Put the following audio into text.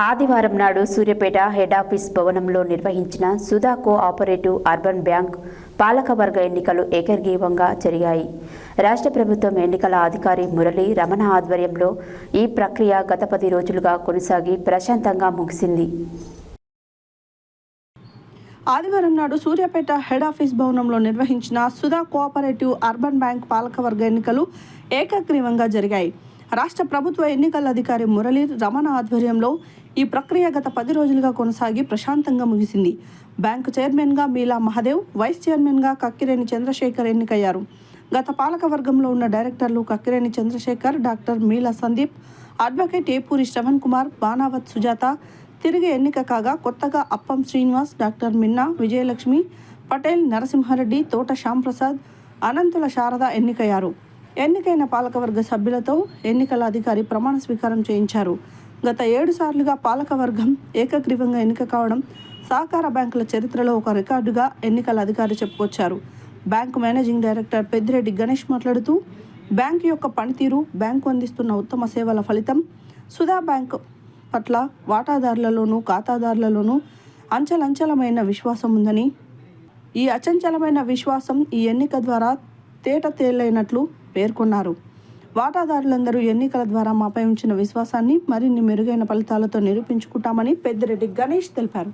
ఆదివారం నాడు Suryapet head office భవనంలో నిర్వహించిన సుధా కోఆపరేటివ్ అర్బన్ బ్యాంక్ పాలకవర్గ ఎన్నికలు ఏకగ్రీవంగా జరిగాయి. రాష్ట్ర ప్రభుత్వం ఎన్నికల అధికారి మురళీ రమణ ఆధ్వర్యంలో ఈ ప్రక్రియ గత 10 రోజులుగా కొనసాగి ప్రశాంతంగా ముగిసింది. ఆదివారం నాడు సూర్యాపేట హెడ్ ఆఫీస్ భవనంలో నిర్వహించిన సుధా కోఆపరేటివ్ అర్బన్ బ్యాంక్ పాలకవర్గ ఎన్నికలు ఏకగ్రీవంగా జరిగాయి. రాష్ట్ర ప్రభుత్వ ఎన్నికల అధికారి మురళీ రమణ ఆధ్వర్యంలో ఈ ప్రక్రియ గత 10 రోజులుగా కొనసాగి ప్రశాంతంగా ముగిసింది. బ్యాంకు చైర్మన్గా మీలా మహదేవ్, వైస్ చైర్మన్గా కక్కిరేని చంద్రశేఖర్ ఎన్నికయ్యారు. గత పాలకవర్గంలో ఉన్న డైరెక్టర్లు కక్కిరేని చంద్రశేఖర్, డాక్టర్ మీలా సందీప్, అడ్వకేట్ ఏపూరి శ్రవణ్ కుమార్, బానావత్ సుజాత తిరిగి ఎన్నిక కాగా కొత్తగా అప్పం శ్రీనివాస్, డాక్టర్ మిన్నా, విజయలక్ష్మి, పటేల్, నరసింహారెడ్డి, తోట శ్యాంప్రసాద్, అనంతుల శారద ఎన్నికయ్యారు. ఎన్నికైన పాలకవర్గ సభ్యులతో ఎన్నికల అధికారి ప్రమాణ స్వీకారం చేయించారు. గత 7 సార్లుగా పాలకవర్గం ఏకగ్రీవంగా ఎన్నిక కావడం సహకార బ్యాంకుల చరిత్రలో ఒక రికార్డుగా ఎన్నికల అధికారి చెప్పుకొచ్చారు. Bank managing director Peddireddy Ganesh మాట్లాడుతూ, బ్యాంకు యొక్క పనితీరు, బ్యాంకు అందిస్తున్న ఉత్తమ సేవల ఫలితం సుధా బ్యాంకు పట్ల వాటాదారులలోనూ ఖాతాదారులలోనూ అంచెలంచెలమైన విశ్వాసం ఉందని, ఈ అచంచలమైన విశ్వాసం ఈ ఎన్నిక ద్వారా తేటతెల్లైనట్లు పేర్కొన్నారు. వాటాదారులందరూ ఎన్నికల ద్వారా మాపై ఉంచిన విశ్వాసాన్ని మరిన్ని మెరుగైన ఫలితాలతో నిరూపించుకుంటామని పెద్దిరెడ్డి గణేష్ తెలిపారు.